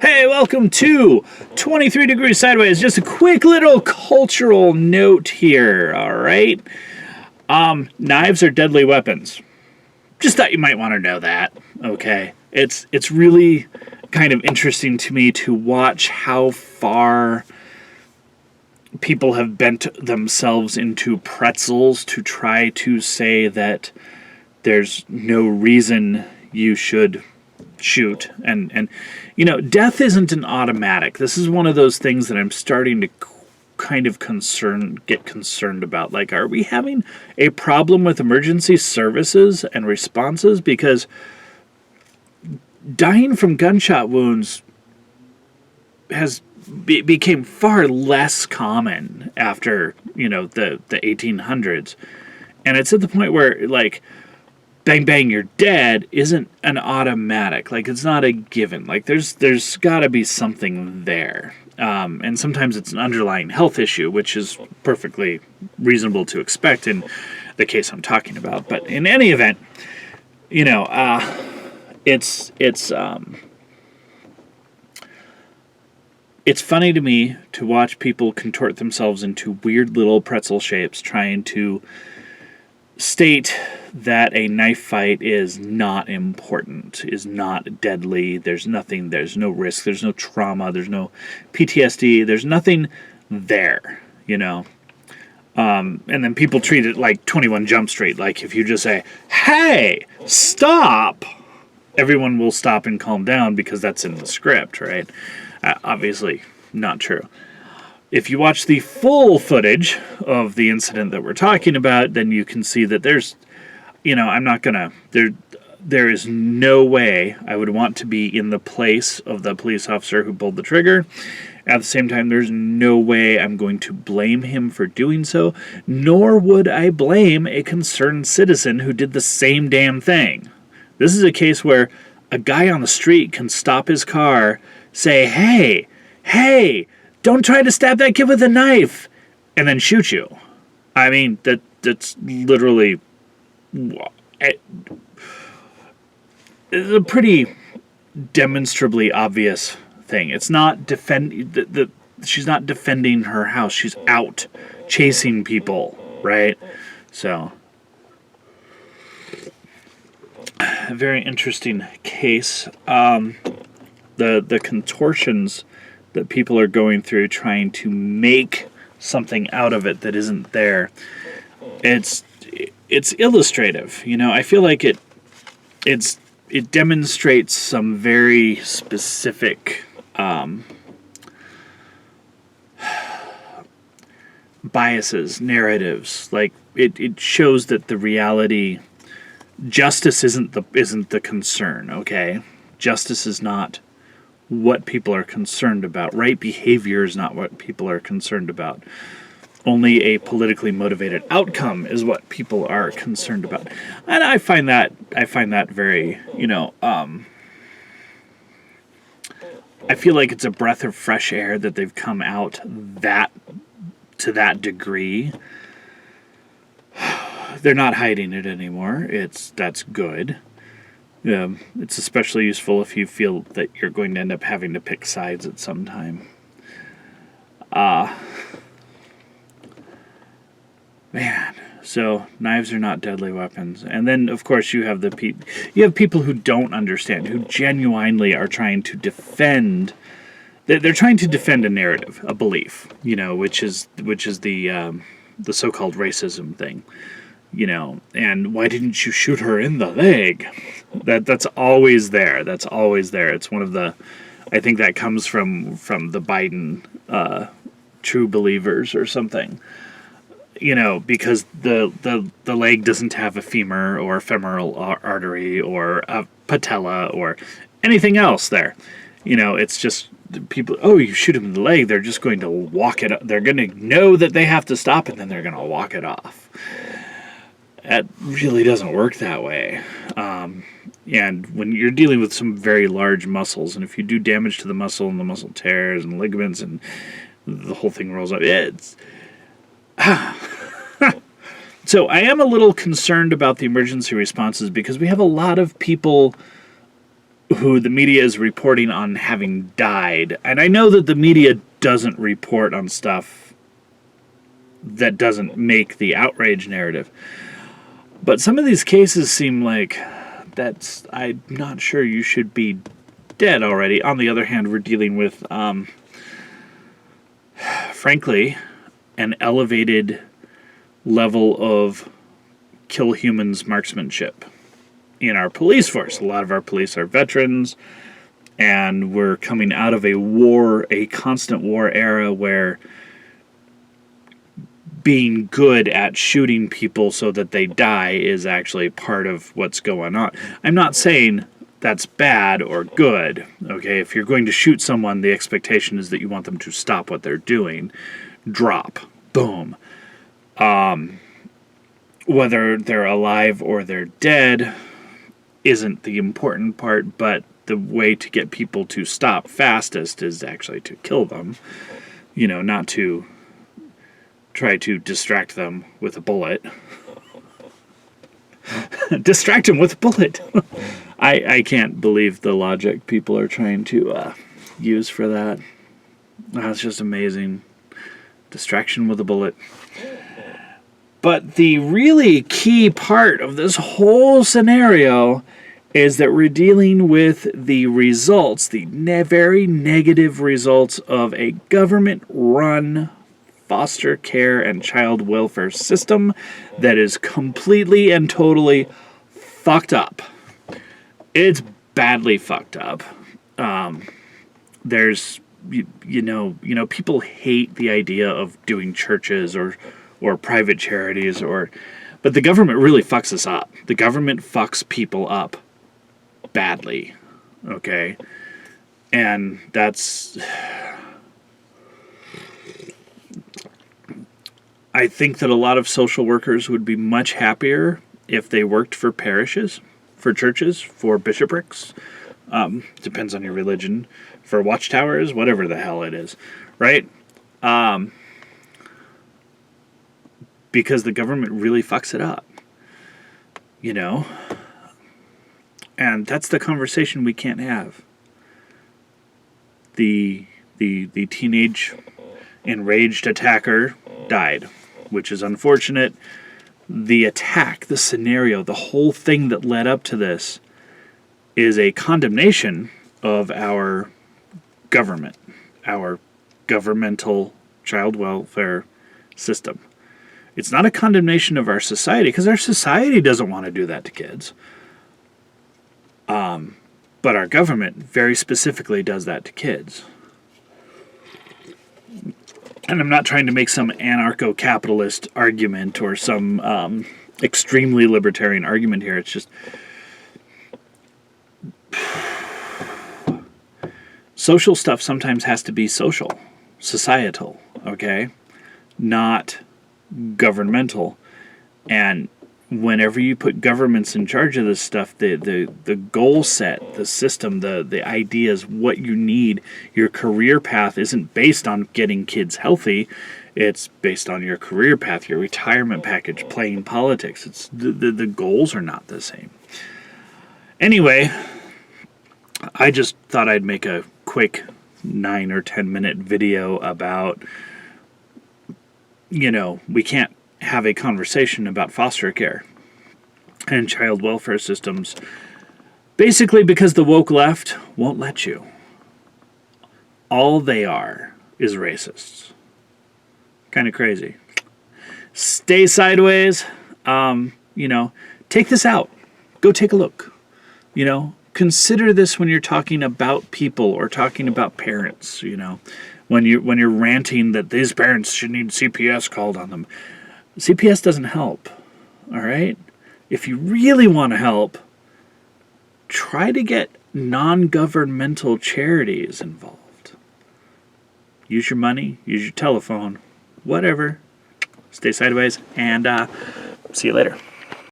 Hey, welcome to 23 Degrees Sideways. Just a quick little cultural note here, all right? Knives are deadly weapons. Just thought you might want to know that, okay? It's really kind of interesting to me to watch how far people have bent themselves into pretzels to try to say that there's no reason you should shoot, and you know, death isn't an automatic. This is one of those things that I'm starting to kind of get concerned about. Like, are we having a problem with emergency services and responses? Because dying from gunshot wounds became far less common after, you know, the 1800s, and it's at the point where, like, bang bang you're dead isn't an automatic. Like, it's not a given. Like, there's got to be something there, and sometimes it's an underlying health issue, which is perfectly reasonable to expect in the case I'm talking about. But in any event, you know, it's funny to me to watch people contort themselves into weird little pretzel shapes trying to state that a knife fight is not important, is not deadly, there's nothing, there's no risk, there's no trauma, there's no PTSD, there's nothing there, you know? And then people treat it like 21 Jump Street. Like, if you just say, hey, stop, everyone will stop and calm down because that's in the script, right? Obviously not true. If you watch the full footage of the incident that we're talking about, then you can see that there's, you know, I'm not gonna, there is no way I would want to be in the place of the police officer who pulled the trigger. At the same time, there's no way I'm going to blame him for doing so, nor would I blame a concerned citizen who did the same damn thing. This is a case where a guy on the street can stop his car, say, hey, don't try to stab that kid with a knife, and then shoot you. I mean, that's literally, it's a pretty demonstrably obvious thing. It's not she's not defending her house. She's out chasing people, right? So, a very interesting case. The contortions that people are going through trying to make something out of it that isn't there. It's illustrative, you know. I feel like it demonstrates some very specific biases, narratives. Like, it shows that the reality, justice isn't the concern. Okay, justice is not what people are concerned about. Right behavior is not what people are concerned about. Only a politically motivated outcome is what people are concerned about. And I find that very, you know, I feel like it's a breath of fresh air that they've come out to that degree. They're not hiding it anymore. That's good. It's especially useful if you feel that you're going to end up having to pick sides at some time. Man, so knives are not deadly weapons. And then, of course, you have people who don't understand, who genuinely are trying to defend. They're trying to defend a narrative, a belief, you know, which is the so-called racism thing. You know, and why didn't you shoot her in the leg? That's always there. That's always there. It's one of the, I think that comes from the Biden true believers or something. You know, because the leg doesn't have a femur or a femoral artery or a patella or anything else there. You know, it's just people, oh, you shoot him in the leg, they're just going to walk it up. They're going to know that they have to stop, and then they're going to walk it off. That really doesn't work that way. And when you're dealing with some very large muscles, and if you do damage to the muscle and the muscle tears and ligaments and the whole thing rolls up, it's... So I am a little concerned about the emergency responses because we have a lot of people who the media is reporting on having died. And I know that the media doesn't report on stuff that doesn't make the outrage narrative. But some of these cases seem like I'm not sure you should be dead already. On the other hand, we're dealing with, frankly, an elevated level of kill humans marksmanship in our police force. A lot of our police are veterans, and we're coming out of a constant war era where being good at shooting people so that they die is actually part of what's going on. I'm not saying that's bad or good, okay? If you're going to shoot someone, the expectation is that you want them to stop what they're doing. Drop. Boom. Whether they're alive or they're dead isn't the important part, but the way to get people to stop fastest is actually to kill them. Not to try to distract them with a bullet. Distract them with a bullet. I can't believe the logic people are trying to use for that. It's just amazing. Distraction with a bullet. But the really key part of this whole scenario is that we're dealing with the results, the very negative results of a government-run foster care and child welfare system that is completely and totally fucked up. It's badly fucked up. There's, people hate the idea of doing churches or private charities, but the government really fucks us up. The government fucks people up badly, okay? And that's... I think that a lot of social workers would be much happier if they worked for parishes, for churches, for bishoprics, depends on your religion, for watchtowers, whatever the hell it is, right? Because the government really fucks it up, And that's the conversation we can't have. The teenage enraged attacker died, which is unfortunate. The attack, the scenario, the whole thing that led up to this is a condemnation of our government, our governmental child welfare system. It's not a condemnation of our society, because our society doesn't want to do that to kids. But our government very specifically does that to kids. And I'm not trying to make some anarcho-capitalist argument or some extremely libertarian argument here. It's just... social stuff sometimes has to be social, societal, okay? Not governmental. And whenever you put governments in charge of this stuff, the goal set, the system, the ideas, what you need, your career path isn't based on getting kids healthy. It's based on your career path, your retirement package, playing politics. It's the goals are not the same. Anyway, I just thought I'd make a quick 9 or 10 minute video about, we can't have a conversation about foster care and child welfare systems, basically because the woke left won't let you. All they are is racists. Kind of crazy. Stay sideways. Take this out. Go take a look. Consider this when you're talking about people or talking about parents. When you're ranting that these parents should need CPS called on them. CPS doesn't help, all right? If you really want to help, try to get non-governmental charities involved. Use your money, use your telephone, whatever. Stay sideways, and see you later.